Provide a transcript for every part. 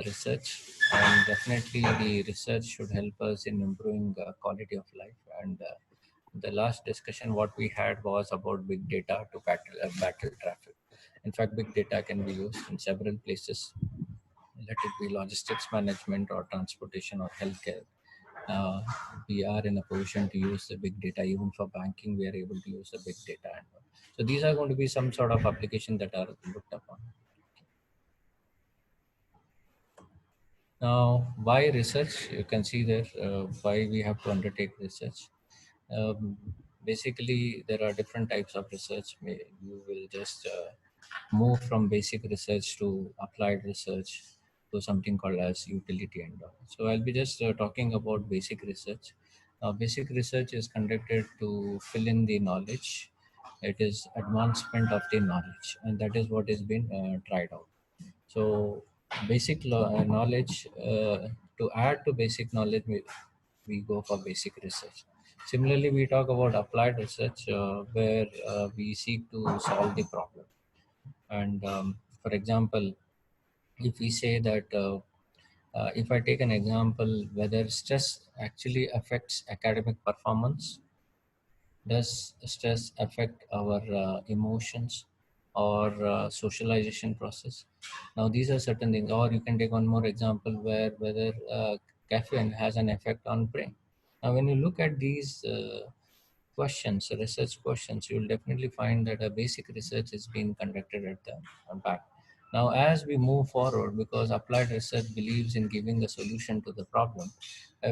research, and definitely the research should help us in improving quality of life. And the last discussion what we had was about big data to battle traffic. In fact, big data can be used in several places, let it be logistics management or transportation or healthcare. uh, we are in a position to use the big data. Even for banking, we are able to use the big data. And so these are going to be some sort of application that are looked upon. Now, why research? You can see there why we have to undertake research. Um, Basically, there are different types of research. You will just move from basic research to applied research to something called as utility and all. So I'll be just talking about basic research. Basic research is conducted to fill in the knowledge. It is advancement of the knowledge, and that is what is being tried out. So basic knowledge, to add to basic knowledge, we go for basic research. Similarly, we talk about applied research, where we seek to solve the problem. And for example, if we say that, if I take an example, whether stress actually affects academic performance, does stress affect our emotions or socialization process? Now, these are certain things. Or you can take one more example where whether caffeine has an effect on brain. Now, when you look at these questions, research questions, you will definitely find that a basic research is being conducted at the back. Now, as we move forward, because applied research believes in giving a solution to the problem,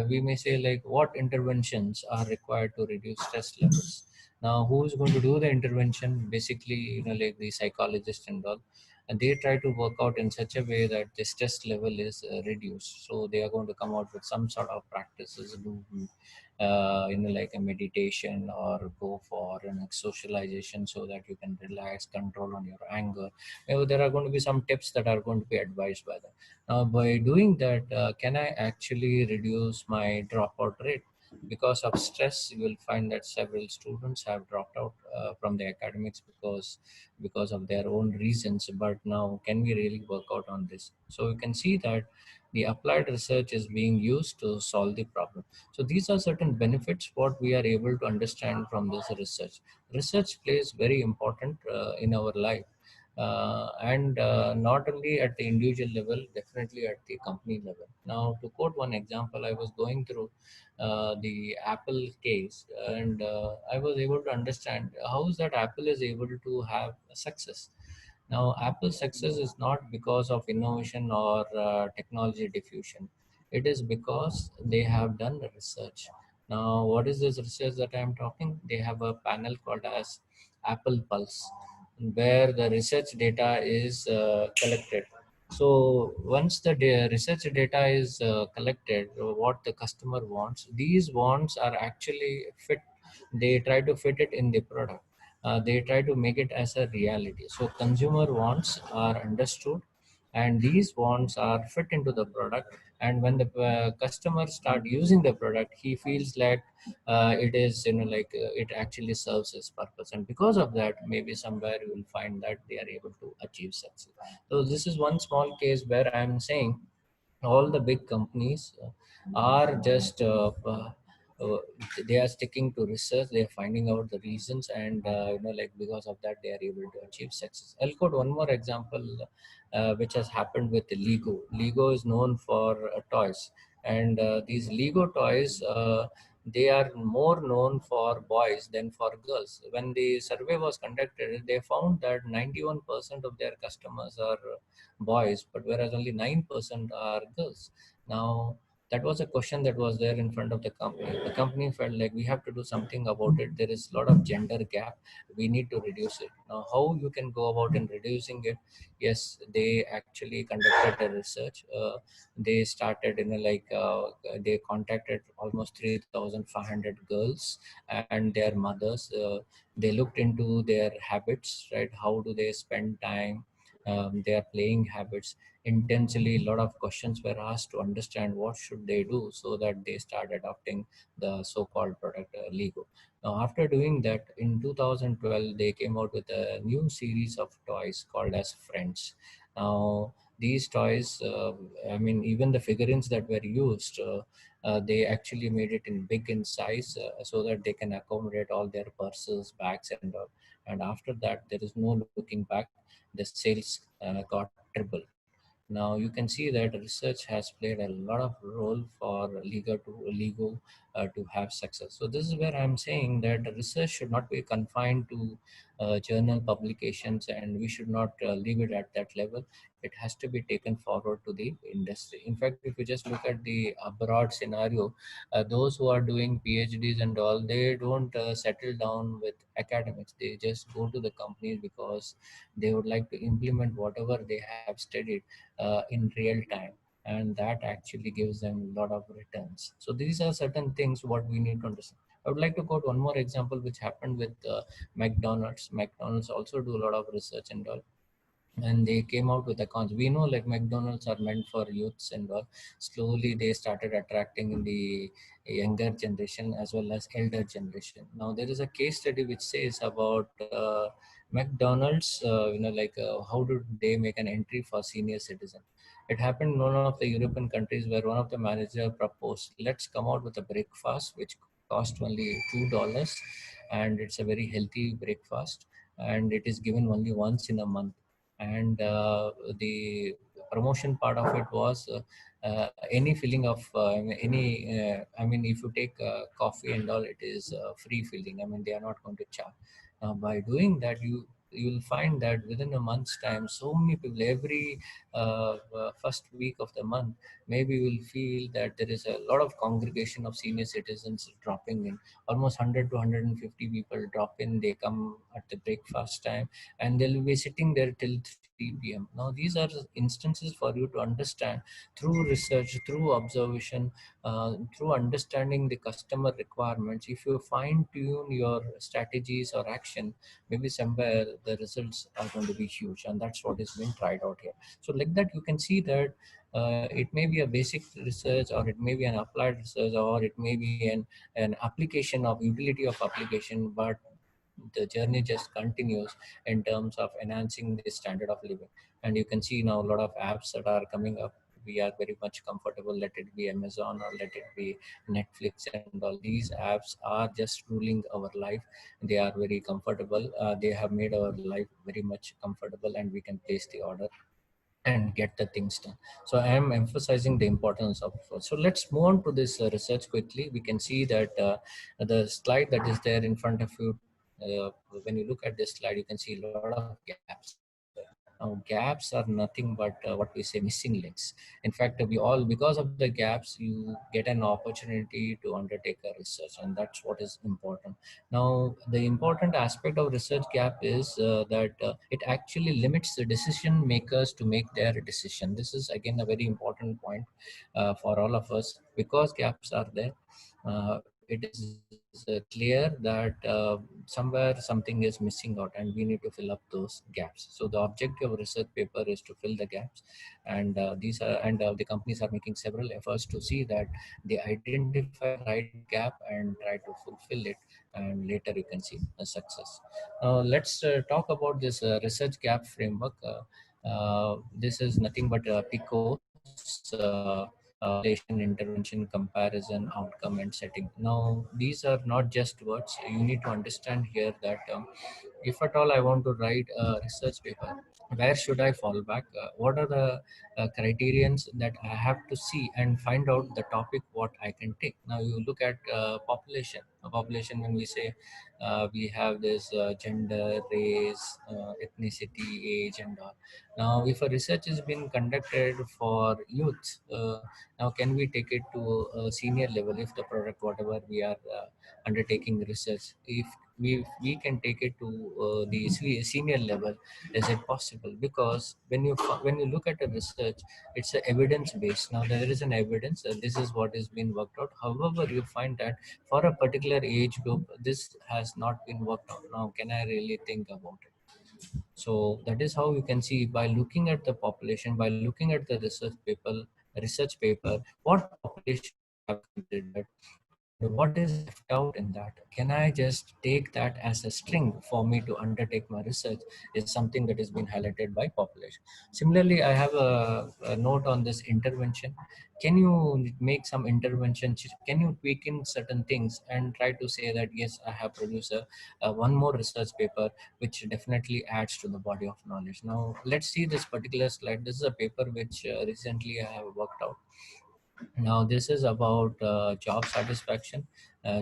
we may say like what interventions are required to reduce stress levels. Now, who is going to do the intervention? Basically, like the psychologist and all, and they try to work out in such a way that the stress level is reduced. So they are going to come out with some sort of practices, do like a meditation or go for an socialization so that you can relax, control on your anger. There are going to be some tips that are going to be advised by them. Now, by doing that, can I actually reduce my dropout rate? Because of stress, you will find that several students have dropped out from the academics because of their own reasons. But now, can we really work out on this? So you can see that the applied research is being used to solve the problem. So these are certain benefits what we are able to understand from this research. Research plays very important in our life, and not only at the individual level, definitely at the company level. Now, to quote one example, I was going through the Apple case, and I was able to understand how is that Apple is able to have a success. Now, Apple's success is not because of innovation or technology diffusion. It is because they have done the research. Now, what is this research that I am talking? They have a panel called as Apple Pulse, where the research data is collected. So once the research data is collected, what the customer wants, these wants are actually fit. They try to fit it in the product. They try to make it as a reality. So consumer wants are understood, and these wants are fit into the product. And when the customer start using the product, he feels like it is, it actually serves his purpose, and because of that, maybe somewhere you will find that they are able to achieve success. So this is one small case where I am saying all the big companies are just uh, they are sticking to research. They are finding out the reasons, and because of that, they are able to achieve success. I'll quote one more example, which has happened with Lego. Lego is known for toys, and these Lego toys, they are more known for boys than for girls. When the survey was conducted, they found that 91% of their customers are boys, but whereas only 9% are girls. Now, that was a question that was there in front of the company. The company felt like we have to do something about it. There is a lot of gender gap. We need to reduce it. Now, how you can go about in reducing it? Yes, they actually conducted a research. They started they contacted almost 3,500 girls and their mothers. They looked into their habits, right? How do they spend time? Their playing habits. Intensely, a lot of questions were asked to understand what should they do so that they start adopting the so-called product Lego. Now, after doing that, in 2012, they came out with a new series of toys called as Friends. Now, these toys, I mean, even the figurines that were used, they actually made it in big in size, so that they can accommodate all their purses, bags, and all. And after that, there is no looking back. The sales got triple. Now you can see that research has played a lot of role for Lego to have success. So this is where I'm saying that research should not be confined to journal publications, and we should not leave it at that level. It has to be taken forward to the industry. In fact, if you just look at the abroad scenario, those who are doing PhDs and all, they don't settle down with academics. They just go to the companies because they would like to implement whatever they have studied in real time, and that actually gives them a lot of returns. So these are certain things what we need to understand. I would like to quote one more example which happened with McDonald's also do a lot of research and all, and they came out with accounts. We know like McDonald's are meant for youths and all. Slowly they started attracting the younger generation as well as elder generation. Now there is a case study which says about McDonald's, how do they make an entry for senior citizen. It happened in one of the European countries where one of the manager proposed, let's come out with a breakfast which cost only $2, and it's a very healthy breakfast, and it is given only once in a month. And the promotion part of it was any filling of I mean, if you take coffee and all, it is free filling. I mean, they are not going to charge. By doing that, you will find that within a month's time, so many people, every first week of the month, maybe you will feel that there is a lot of congregation of senior citizens dropping in. Almost 100 to 150 people drop in. They come at the breakfast time, and they'll be sitting there till 3 p.m. Now, these are instances for you to understand through research, through observation, through understanding the customer requirements. If you fine tune your strategies or action, maybe somewhere the results are going to be huge, and that's what is being tried out here. So, like that, you can see that it may be a basic research, or it may be an applied research, or it may be an application of utility of application, but the journey just continues in terms of enhancing the standard of living. And you can see now a lot of apps that are coming up. We are very much comfortable, let it be Amazon or let it be Netflix and all. These apps are just ruling our life. They are very comfortable. They have made our life very much comfortable, and we can place the order and get the things done. So I am emphasizing the importance of. So let's move on to this research quickly. We can see that the slide that is there in front of you, when you look at this slide, you can see a lot of gaps there. Now, gaps are nothing but what we say missing links. In fact, we all, because of the gaps, you get an opportunity to undertake a research, and that's what is important. Now, the important aspect of research gap is that it actually limits the decision makers to make their decision. This is again a very important point for all of us. Because gaps are there, it is clear that somewhere something is missing out, and we need to fill up those gaps. So the objective of research paper is to fill the gaps, and the companies are making several efforts to see that they identify the right gap and try to fulfill it, and later you can see a success. Now let's talk about this research gap framework. This is nothing but PICOS, population, intervention, comparison, outcome, and setting. Now these are not just words. You need to understand here that if at all I want to write a research paper, where should I fall back? What are the criterions that I have to see and find out the topic what I can take? Now you look at population. A population, when we say we have this gender, race, ethnicity, age, and all. Now, if a research is being conducted for youth, now can we take it to a senior level? If the product, whatever we are undertaking research, if we can take it to the senior level, is it possible? Because when you look at a research, it's a evidence based. Now there is an evidence, this is what is being worked out. However, you find that for a particular age group, this has not been worked out. Now can I really think about it? So that is how you can see, by looking at the population, by looking at the research paper, what population we have considered, what is left out in that? Can I just take that as a string for me to undertake my research? Is something that has been highlighted by population. Similarly, I have a note on this intervention. Can you make some intervention? Can you tweak in certain things and try to say that yes, I have produced a one more research paper which definitely adds to the body of knowledge. Now let's see this particular slide. This is a paper which recently I have worked out. Now, this is about job satisfaction,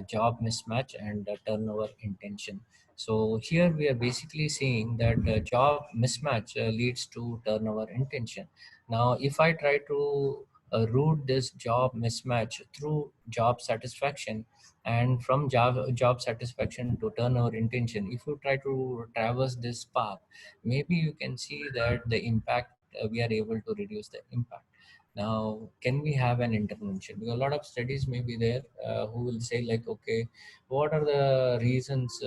job mismatch, and turnover intention. So here we are basically seeing that job mismatch leads to turnover intention. Now, if I try to root this job mismatch through job satisfaction, and from job satisfaction to turnover intention, if you try to traverse this path, maybe you can see that the impact, we are able to reduce the impact. Now, can we have an intervention? Because a lot of studies may be there who will say like, okay, what are the reasons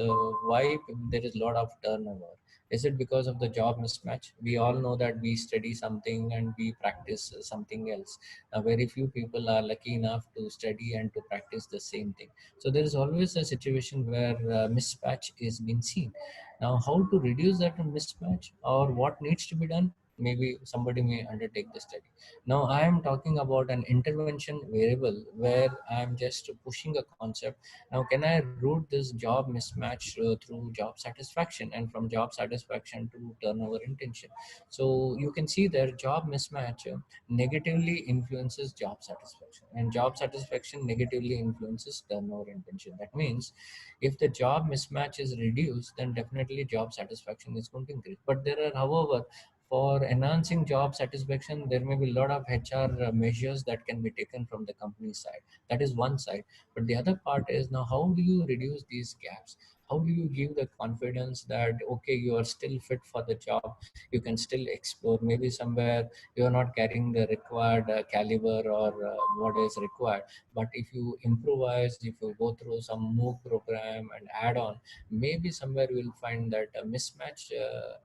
why there is a lot of turnover? Is it because of the job mismatch? We all know that we study something and we practice something else. Very few people are lucky enough to study and to practice the same thing. So there is always a situation where mismatch is being seen. Now, how to reduce that mismatch or what needs to be done? Maybe somebody may undertake the study. Now I am talking about an intervention variable where I am just pushing a concept. Now can I route this job mismatch through job satisfaction, and from job satisfaction to turnover intention? So you can see that job mismatch negatively influences job satisfaction, and job satisfaction negatively influences turnover intention. That means if the job mismatch is reduced, then definitely job satisfaction is going to increase. But there are, however, for enhancing job satisfaction, there may be a lot of HR measures that can be taken from the company side. That is one side. But the other part is, now how do you reduce these gaps? How do you give the confidence that okay, you are still fit for the job, you can still explore? Maybe somewhere you are not carrying the required caliber or what is required, but if you improvise, if you go through some MOOC program and add on, maybe somewhere we'll find that a mismatch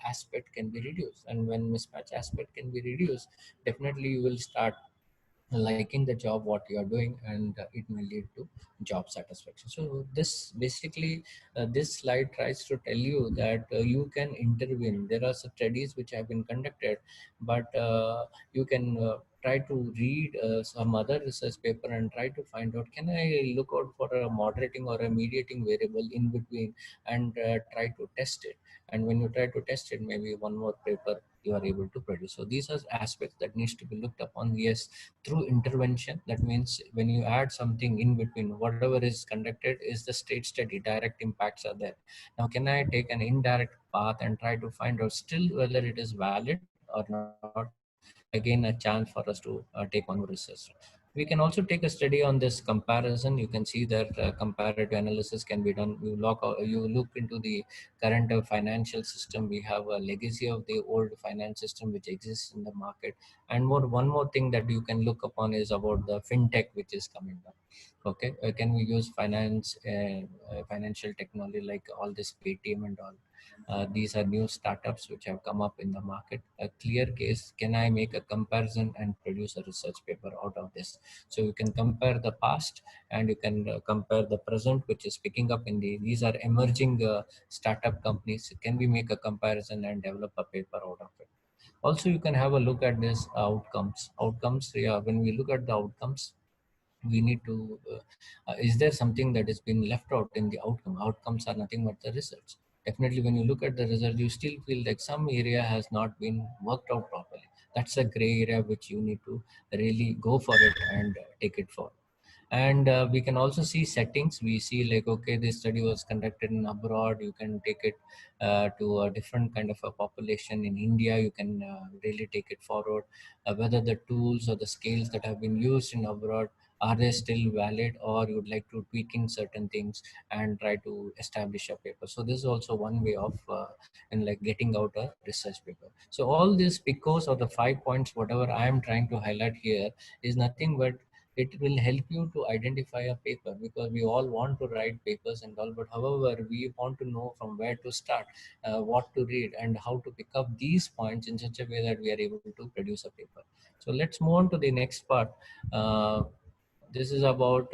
aspect can be reduced. And when mismatch aspect can be reduced, definitely you will start liking the job what you are doing, and it may lead to job satisfaction. So this basically, this slide tries to tell you that you can intervene. There are studies which have been conducted, but you can try to read some other research paper and try to find out, can I look out for a moderating or a mediating variable in between, and try to test it. And when you try to test it, maybe one more paper you are able to produce. So these are aspects that needs to be looked upon. Yes, through intervention, that means when you add something in between, whatever is conducted is the state study, direct impacts are there. Now can I take an indirect path and try to find out still whether it is valid or not? Again, a chance for us to take on more research. We can also take a study on this comparison. You can see that comparative analysis can be done. You look into the current financial system. We have a legacy of the old finance system which exists in the market. And one more thing that you can look upon is about the fintech which is coming up. Okay, can we use financial technology like all this Paytm and all? These are new startups which have come up in the market. A clear case, can I make a comparison and produce a research paper out of this? So you can compare the past, and you can compare the present, which is picking up in these are emerging startup companies. Can we make a comparison and develop a paper out of it? Also, you can have a look at this outcomes. Yeah, when we look at the outcomes, we need to is there something that has been left out in the outcomes are nothing but the research. Definitely when you look at the result, you still feel like some area has not been worked out properly. That's a gray area which you need to really go for it and take it forward. And we can also see settings. We see like, okay, this study was conducted in abroad, you can take it to a different kind of a population in India. You can really take it forward, whether the tools or the scales that have been used in abroad, are they still valid, or you would like to tweak in certain things and try to establish a paper. So this is also one way of in like getting out a research paper. So all this, because of the 5 points whatever I am trying to highlight here, is nothing but it will help you to identify a paper, because we all want to write papers and all, but however we want to know from where to start, what to read, and how to pick up these points in such a way that we are able to produce a paper. So let's move on to the next part. uh, this is about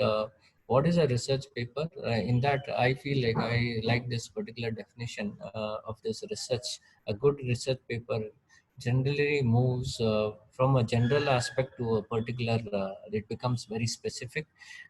What is a research paper? In that, I feel like I like this particular definition of this research. A good research paper generally moves from a general aspect to a particular, it becomes very specific,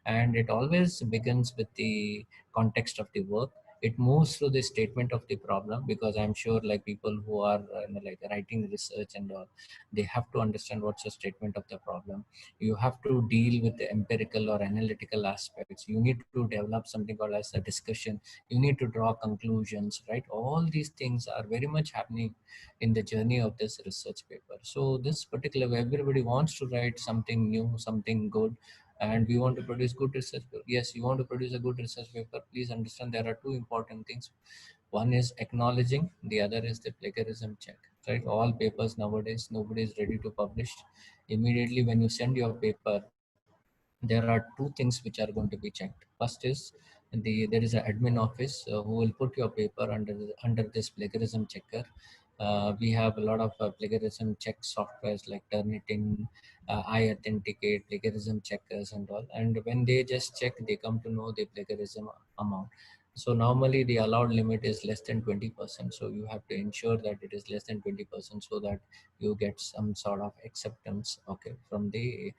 and it always begins with the context of the work. It moves through the statement of the problem, because I'm sure like people who are like writing research and all, they have to understand what's the statement of the problem. You have to deal with the empirical or analytical aspects. You need to develop something called as a discussion. You need to draw conclusions, right? All these things are very much happening in the journey of this research paper. So this particular, everybody wants to write something new, something good, and we want to produce good research paper. Yes, you want to produce a good research paper, please understand there are two important things. One is acknowledging, the other is the plagiarism check, right? All papers nowadays, nobody is ready to publish. Immediately when you send your paper, there are two things which are going to be checked. First is there is an admin office who will put your paper under this plagiarism checker. We have a lot of plagiarism check softwares like Turnitin, I Authenticate, plagiarism checkers and all. And when they just check, they come to know the plagiarism amount. So normally the allowed limit is less than 20%. So you have to ensure that it is less than 20% so that you get some sort of acceptance, okay, from the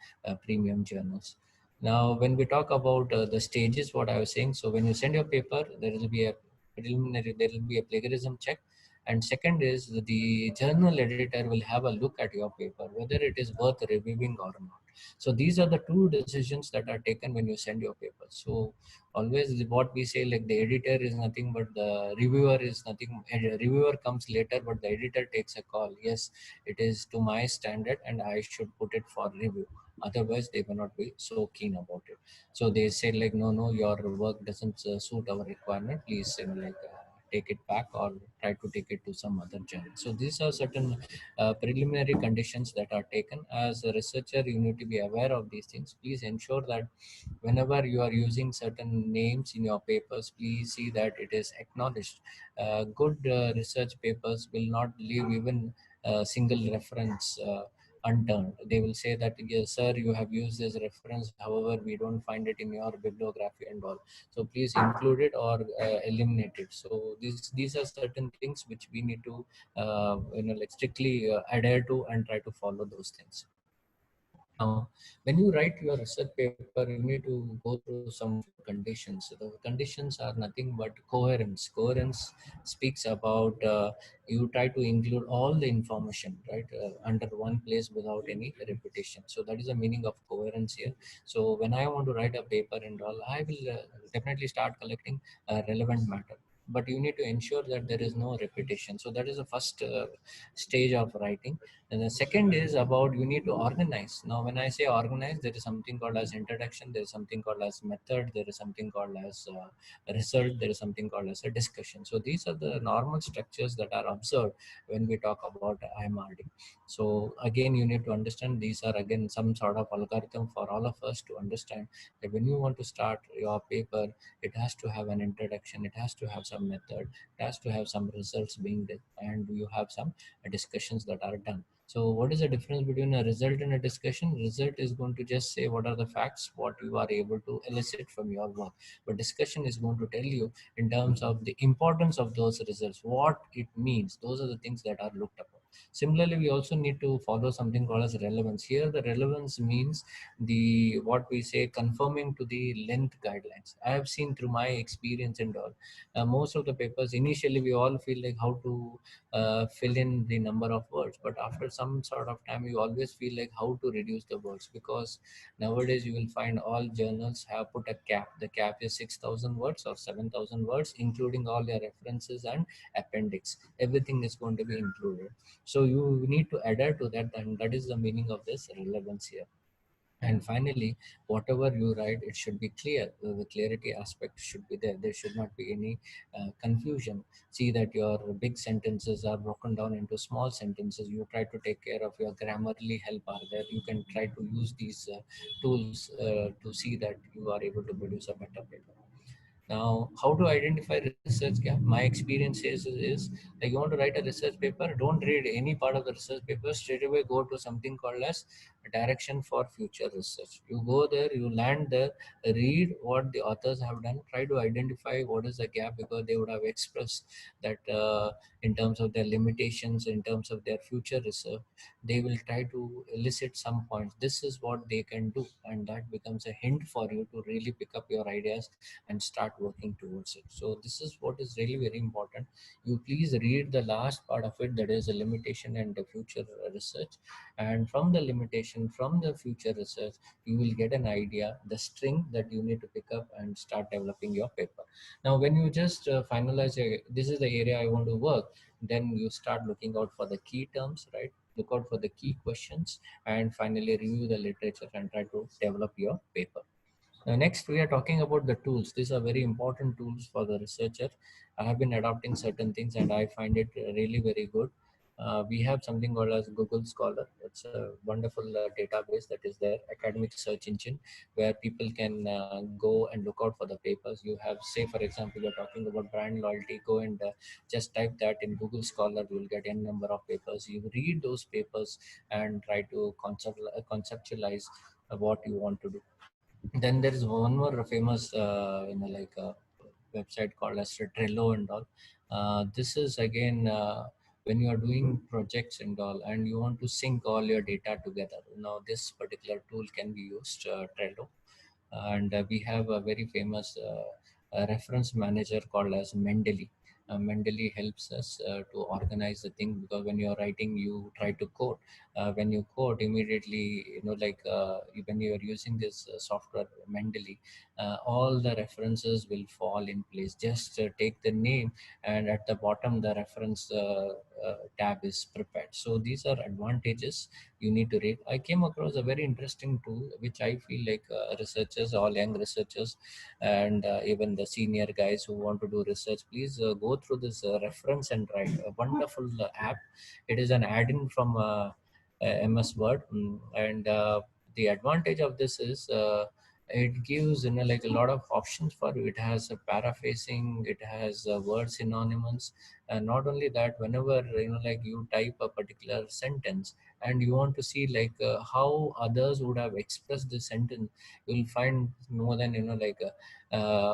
premium journals. Now, when we talk about the stages, what I was saying, so when you send your paper, there will be a preliminary, there will be a plagiarism check. And second is the journal editor will have a look at your paper, whether it is worth reviewing or not. So these are the two decisions that are taken when you send your paper. So always what we say, like the editor is nothing but the reviewer is nothing. A reviewer comes later, but the editor takes a call. Yes, it is to my standard and I should put it for review. Otherwise they may not be so keen about it. So they say like, no, no, your work doesn't suit our requirement, please take it back or try to take it to some other journal. So these are certain preliminary conditions that are taken. As a researcher, you need to be aware of these things. Please ensure that whenever you are using certain names in your papers, please see that it is acknowledged. Good research papers will not leave even a single reference unturned. They will say that, yes, sir, you have used this reference, however, we don't find it in your bibliography and all. So please include it or eliminate it. So these are certain things which we need to like strictly adhere to and try to follow those things. Now, when you write your research paper, you need to go through some conditions. The conditions are nothing but coherence. Coherence speaks about you try to include all the information, right, under one place without any repetition. So that is the meaning of coherence here. So when I want to write a paper and all, I will definitely start collecting relevant matter. But you need to ensure that there is no repetition. So that is the first stage of writing. And the second is about you need to organize. Now, when I say organize, there is something called as introduction, there is something called as method, there is something called as result, there is something called as a discussion. So these are the normal structures that are observed when we talk about IMRD. So again, you need to understand these are again some sort of algorithm for all of us to understand that when you want to start your paper, it has to have an introduction, it has to have some method, it has to have some results being done, and you have some discussions that are done. So what is the difference between a result and a discussion? Result is going to just say what are the facts, what you are able to elicit from your work. But discussion is going to tell you in terms of the importance of those results, what it means. Those are the things that are looked upon. Similarly, we also need to follow something called as relevance. Here, the relevance means the what we say conforming to the length guidelines. I have seen through my experience and all, most of the papers initially we all feel like how to fill in the number of words, but after some sort of time you always feel like how to reduce the words, because nowadays you will find all journals have put a cap. The cap is 6,000 words or 7,000 words, including all their references and appendix. Everything is going to be included. So you need to adhere to that, and that is the meaning of this relevance here. And finally, whatever you write, it should be clear. The clarity aspect should be there. There should not be any confusion. See that your big sentences are broken down into small sentences. You try to take care of your grammarly help are there. You can try to use these tools to see that you are able to produce a better paper. Now, how to identify research gap? My experience is like you want to write a research paper, don't read any part of the research paper. Straight away go to something called as direction for future research. You go there, you land there, read what the authors have done, try to identify what is the gap, because they would have expressed that in terms of their limitations, in terms of their future research, they will try to elicit some points. This is what they can do, and that becomes a hint for you to really pick up your ideas and start working towards it. So this is what is really very important. You please read the last part of it, that is a limitation and the future research, and from the limitation, from the future research, you will get an idea, the string that you need to pick up and start developing your paper. Now when you just finalize this is the area I want to work, then you start looking out for the key terms, right? Look out for the key questions, and finally review the literature and try to develop your paper. Now, next, we are talking about the tools. These are very important tools for the researcher. I have been adopting certain things and I find it really very good. We have something called as Google Scholar. It's a wonderful database that is there, academic search engine, where people can go and look out for the papers. You have, say, for example, you're talking about brand loyalty. Go and just type that in Google Scholar. You'll get n number of papers. You read those papers and try to conceptualize what you want to do. Then there is one more famous, website called as Trello and all. This is again when you are doing projects and all, and you want to sync all your data together. Now, this particular tool can be used, Trello, and we have a very famous reference manager called as Mendeley. Mendeley helps us to organize the thing, because when you're writing, you try to code. When you code, immediately, when you're using this software Mendeley, all the references will fall in place. Just take the name, and at the bottom, the reference tab is prepared. So these are advantages you need to read. I came across a very interesting tool, which I feel like researchers, all young researchers, and even the senior guys who want to do research, please go through this reference and write. A wonderful app. It is an add-in from MS Word, and the advantage of this is. It gives like a lot of options for you. It has a paraphrasing, it has word synonyms, and not only that, whenever like you type a particular sentence and you want to see like how others would have expressed this sentence, you'll find more than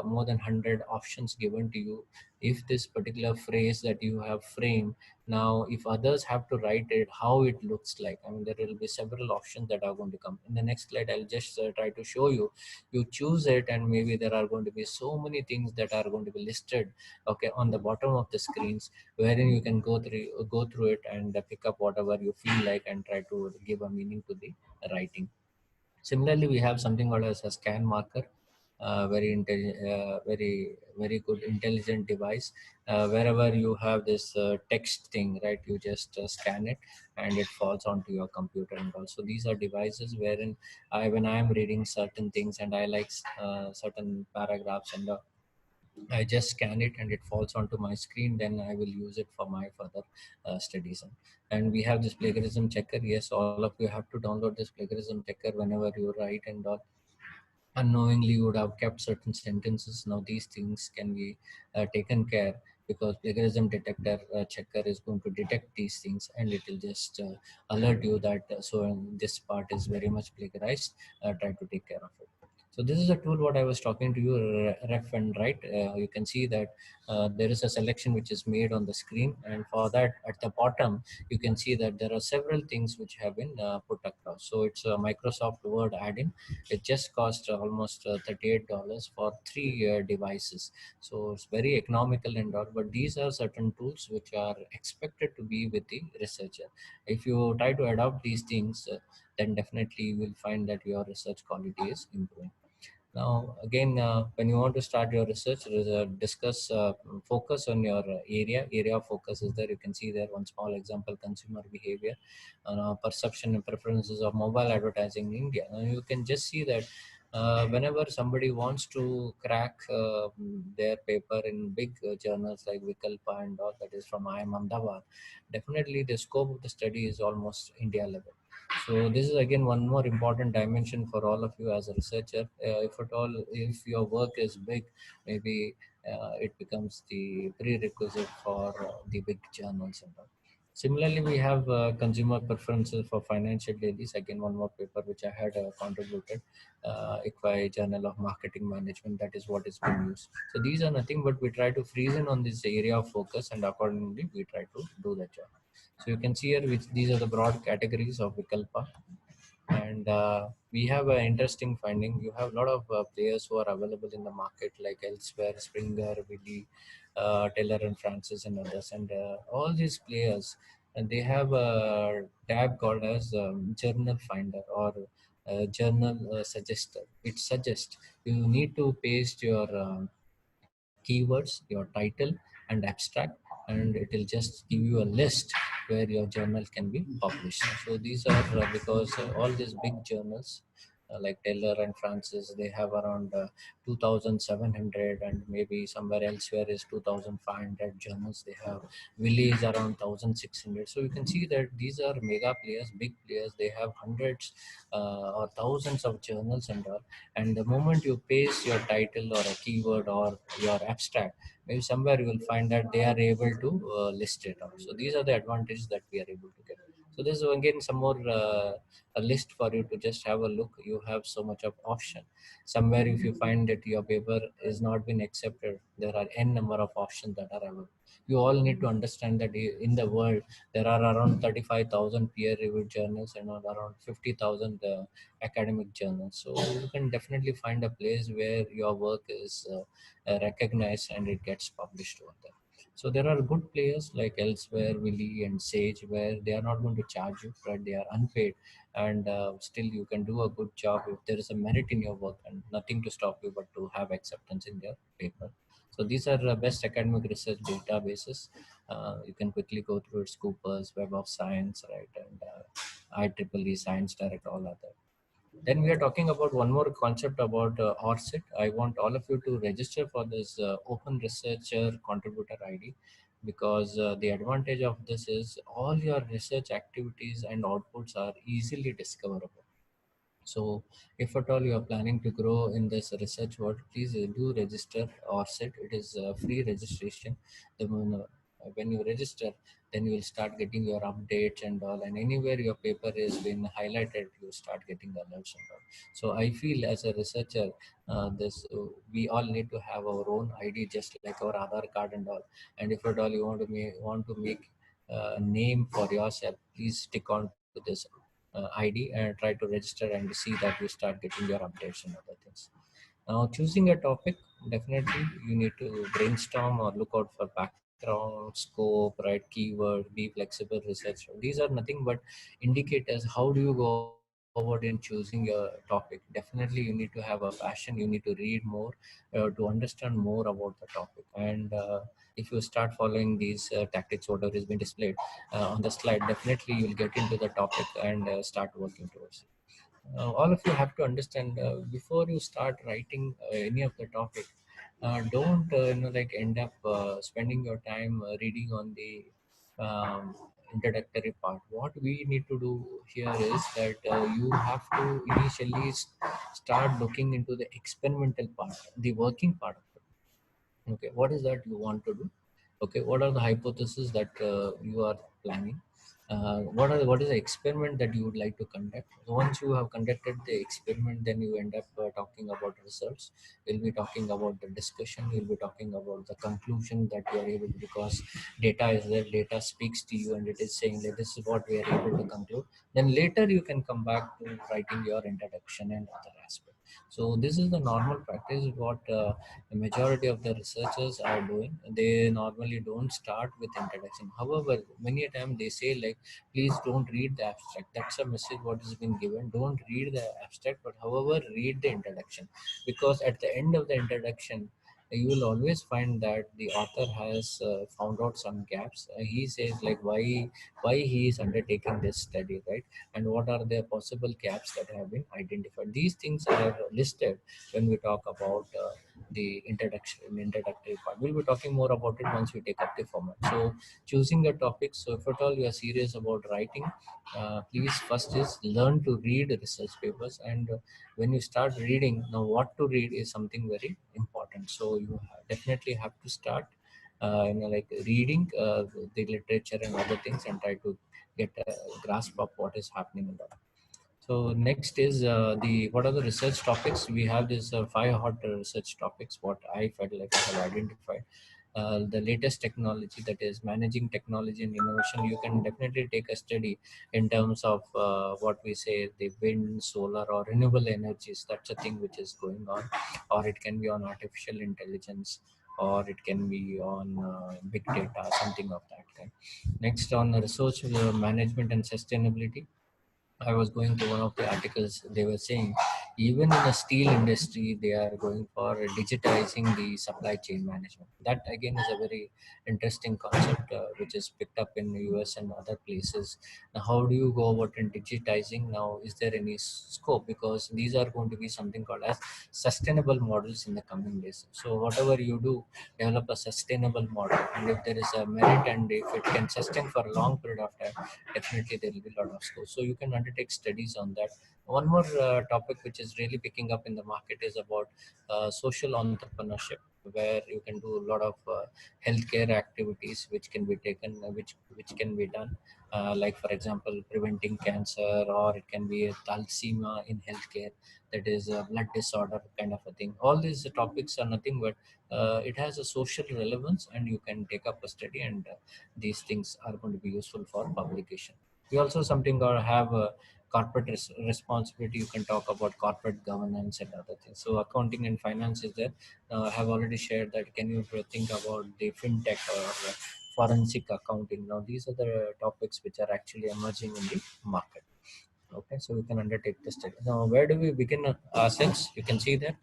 more than 100 options given to you. If this particular phrase that you have framed, now if others have to write it, how it looks like, I mean, there will be several options that are going to come. In the next slide, I'll just try to show you. You choose it, and maybe there are going to be so many things that are going to be listed, okay, on the bottom of the screens, wherein you can go through it and pick up whatever you feel like and try to give a meaning to the writing. Similarly, we have something called as a scan marker, very good intelligent device. Wherever you have this text thing, right, you just scan it and it falls onto your computer. And also, these are devices wherein when I am reading certain things and I like certain paragraphs, and I just scan it and it falls onto my screen. Then I will use it for my further studies. And we have this plagiarism checker. Yes, all of you have to download this plagiarism checker whenever you write and all. Unknowingly, you would have kept certain sentences. Now these things can be taken care, because plagiarism detector checker is going to detect these things, and it will just alert you that this part is very much plagiarized. Try to take care of it. So this is a tool what I was talking to you, ref and write. You can see that there is a selection which is made on the screen, and for that, at the bottom, you can see that there are several things which have been put across. So it's a Microsoft Word add-in. It just cost almost $38 for 3 devices. So it's very economical and all. But these are certain tools which are expected to be with the researcher. If you try to adopt these things, then definitely you will find that your research quality is improving. Now, again, when you want to start your research, discuss, focus on your area. Area of focus is there. You can see there one small example: consumer behavior, perception and preferences of mobile advertising in India. Now, you can just see that whenever somebody wants to crack their paper in big journals like Vikalpa and all, that is from IIM Ahmedabad, definitely the scope of the study is almost India level. So this is again one more important dimension for all of you as a researcher. If at all, if your work is big, maybe it becomes the prerequisite for the big journals and all. Similarly, we have consumer preferences for financial dailies. Again, one more paper which I had contributed, ICFI Journal of Marketing Management. That is what is being used. So these are nothing but we try to freeze in on this area of focus, and accordingly we try to do the job. So you can see here which these are the broad categories of Vikalpa, and we have an interesting finding. You have a lot of players who are available in the market, like Elsewhere, Springer, Willy, Taylor and Francis, and others. And all these players, and they have a tab called as Journal Finder or Journal Suggester. It suggests you need to paste your keywords, your title, and abstract, and it will just give you a list where your journal can be published. So these are because all these big journals like Taylor and Francis, they have around 2,700, and maybe somewhere elsewhere is 2,500 journals. They have Willy is around 1,600. So you can see that these are mega players, big players. They have hundreds or thousands of journals and all. And the moment you paste your title or a keyword or your abstract, maybe somewhere you will find that they are able to list it out. So these are the advantages that we are able to get. So this is again some more a list for you to just have a look. You have so much of option. Somewhere if you find that your paper is not been accepted, there are n number of options that are available. You all need to understand that in the world there are around 35,000 peer reviewed journals and around 50,000 academic journals. So you can definitely find a place where your work is recognized and it gets published over there. So there are good players like Elsewhere, Willy, and Sage, where they are not going to charge you, right? They are unpaid, and still you can do a good job if there is a merit in your work, and nothing to stop you but to have acceptance in their paper. So these are best academic research databases. You can quickly go through it: Scoopers, Web of Science, right, and IEEE, Science Direct, all other. Then we are talking about one more concept about ORCID. I want all of you to register for this Open Researcher Contributor ID, because the advantage of this is all your research activities and outputs are easily discoverable. So if at all you are planning to grow in this research world, please do register ORCID. It is a free registration. When you register, then you will start getting your updates and all, and anywhere your paper is been highlighted, you start getting alerts and all. So I feel as a researcher, this we all need to have our own ID, just like our Aadhaar card and all. And if at all you want to make a name for yourself, please stick on to this ID and try to register and see that you start getting your updates and other things. Now, choosing a topic, definitely you need to brainstorm or look out for background, scope, right, keyword, be flexible, research. These are nothing but indicators. How do you go about in choosing your topic? Definitely, you need to have a passion. You need to read more to understand more about the topic. And if you start following these tactics, whatever is being displayed on the slide, definitely you'll get into the topic and start working towards it. All of you have to understand before you start writing any of the topic, don't like end up spending your time reading on the introductory part. What we need to do here is that you have to initially start looking into the experimental part, the working part of it. Okay, what is that you want to do? Okay, what are the hypotheses that you are planning? What is the experiment that you would like to conduct? Once you have conducted the experiment, then you end up talking about results. You'll be talking about the discussion. You'll be talking about the conclusion that you are able to, because data is there, data speaks to you, and it is saying that this is what we are able to conclude. Then later you can come back to writing your introduction and other aspects. So this is the normal practice. What the majority of the researchers are doing. They normally don't start with introduction. However, many a time they say like, please don't read the abstract. That's a message what has been given. Don't read the abstract, but however, read the introduction, because at the end of the introduction, you will always find that the author has found out some gaps. He says like why he is undertaking this study, right, and what are the possible gaps that have been identified. These things are listed when we talk about the introductory part. We'll be talking more about it once we take up the format. So choosing your topics. So if at all you are serious about writing, please first is learn to read research papers. And when you start reading, now what to read is something very important. So you definitely have to start like reading the literature and other things, and try to get a grasp of what is happening in that. So next is the what are the research topics? We have this five hot research topics. What I felt like I have identified. The latest technology, that is managing technology and innovation. You can definitely take a study in terms of what we say, the wind, solar, or renewable energies. That's a thing which is going on, or it can be on artificial intelligence, or it can be on big data, something of that kind. Next, on research management and sustainability, I was going to one of the articles. They were saying even in the steel industry, they are going for digitizing the supply chain management. That again is a very interesting concept, which is picked up in the US and other places. Now, how do you go about in digitizing? Now, is there any scope? Because these are going to be something called as sustainable models in the coming days. So whatever you do, develop a sustainable model, and if there is a merit and if it can sustain for a long period of time, definitely there will be a lot of scope. So you can undertake studies on that. One more topic which is really picking up in the market is about social entrepreneurship, where you can do a lot of healthcare activities which can be taken, which can be done, like for example preventing cancer, or it can be a thalassemia in healthcare, that is a blood disorder kind of a thing. All these topics are nothing but it has a social relevance, and you can take up a study, and these things are going to be useful for publication. We also something or have a corporate responsibility. You can talk about corporate governance and other things. So accounting and finance is there. I have already shared that. Can you think about the fintech or forensic accounting? Now these are the topics which are actually emerging in the market. Okay, so we can undertake the study. Now, where do we begin ourselves? You can see that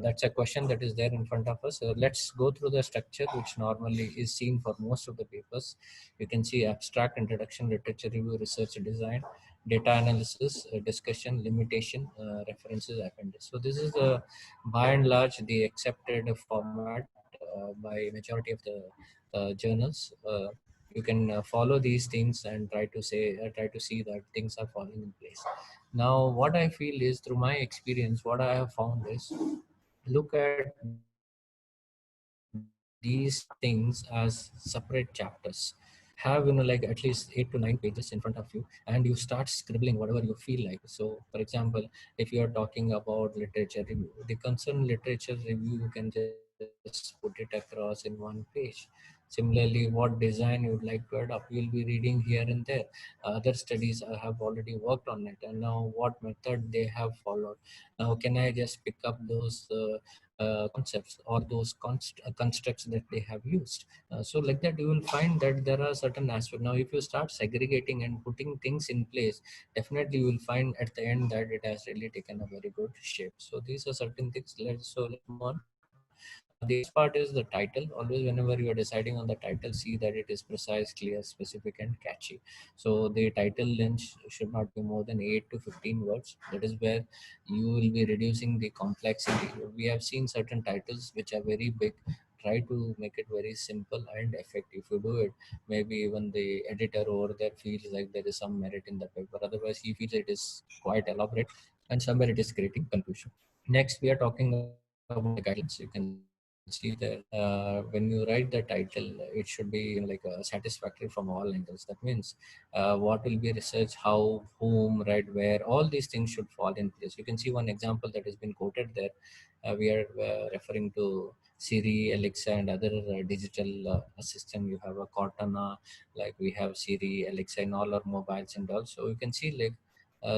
that's a question that is there in front of us. So let's go through the structure, which normally is seen for most of the papers. You can see abstract, introduction, literature review, research design, data analysis, discussion, limitation, references, appendix. So this is the, by and large, the accepted format by majority of the journals. You can follow these things and try to see that things are falling in place. Now what I feel is, through my experience, what I have found is, look at these things as separate chapters. Have like at least 8 to 9 pages in front of you, and you start scribbling whatever you feel like. So for example, if you are talking about literature review, the concerned literature review, you can just put it across in one page. Similarly, what design you would like to adopt, you'll be reading here and there. Other studies have already worked on it, and now what method they have followed. Now can I just pick up those concepts or those constructs that they have used? So like that, you will find that there are certain aspects. Now if you start segregating and putting things in place, definitely you will find at the end that it has really taken a very good shape. So these are certain things. Let's move on. The next part is the title. Always whenever you are deciding on the title, see that it is precise, clear, specific, and catchy. So the title length should not be more than 8 to 15 words. That is where you will be reducing the complexity. We have seen certain titles which are very big. Try to make it very simple and effective. If you do it, maybe even the editor over there feels like there is some merit in the paper. Otherwise, he feels it is quite elaborate, and somewhere it is creating confusion. Next, we are talking about the guidelines. You can see there, when you write the title, it should be satisfactory from all angles. That means what will be research, how, whom, right, where, all these things should fall in place. You can see one example that has been quoted there. We are referring to Siri, Alexa, and other digital assistant. You have a Cortana, like we have Siri, Alexa in all our mobiles and all. So you can see like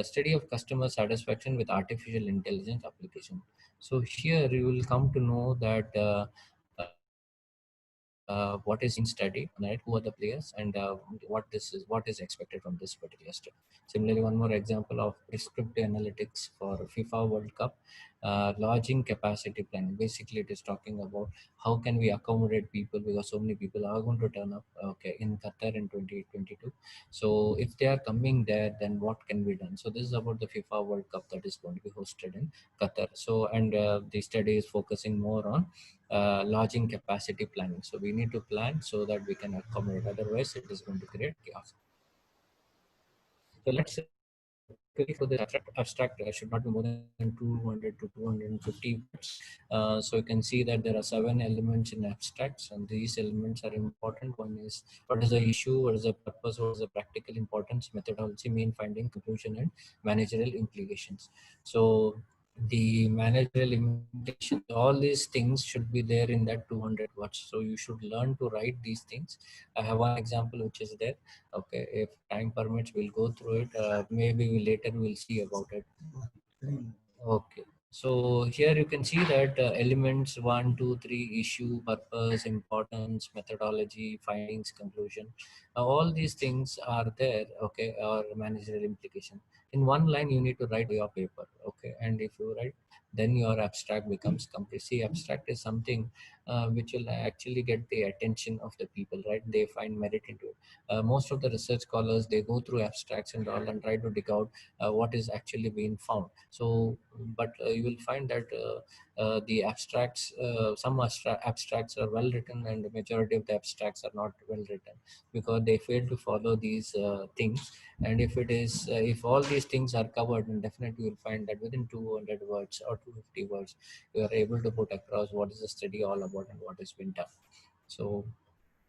study of customer satisfaction with artificial intelligence application. So here you will come to know that what is being studied, right? Who are the players, and what is expected from this particular study. Similarly, one more example of prescriptive analytics for FIFA World Cup. lodging capacity planning. Basically, it is talking about how can we accommodate people, because so many people are going to turn up, okay, in Qatar in 2022. So if they are coming there, then what can be done? So this is about the FIFA World Cup that is going to be hosted in Qatar. So, and the study is focusing more on lodging capacity planning. So we need to plan so that we can accommodate. Otherwise, it is going to create chaos. So let's typically for the abstract should not be more than 200 to 250 words. So you can see that there are 7 elements in abstracts, and these elements are important. One is what is the issue, what is the purpose, what is the practical importance, methodology, mean finding, conclusion, and managerial implications. So the managerial implications, all these things should be there in that 200 words. So you should learn to write these things. I have one example which is there. Okay, if time permits, we'll go through it. Maybe we later we'll see about it. Okay. So here you can see that elements 1, 2, 3, issue, purpose, importance, methodology, findings, conclusion. All these things are there, okay, or managerial implication. In one line, you need to write your paper, okay, and if you write, then your abstract becomes complete. See, abstract is something which will actually get the attention of the people, right? They find merit into it. Most of the research scholars, they go through abstracts and all and try to dig out what is actually being found. So but you will find that the abstracts, some abstracts are well written, and the majority of the abstracts are not well written because they fail to follow these things. And if it is if all these things are covered, then definitely you will find that within 200 words or 250 words, you are able to put across what is the study all about and what has been done. So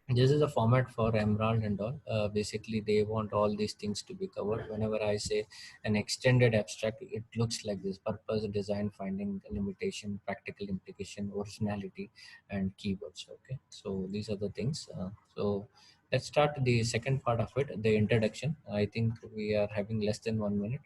this is a format for Emerald and all. Basically, they want all these things to be covered. Whenever I say an extended abstract, it looks like this: purpose, design, finding, limitation, practical implication, originality, and keywords. Okay, so these are the things. So let's start the second part of it, the introduction. I think we are having less than 1 minute.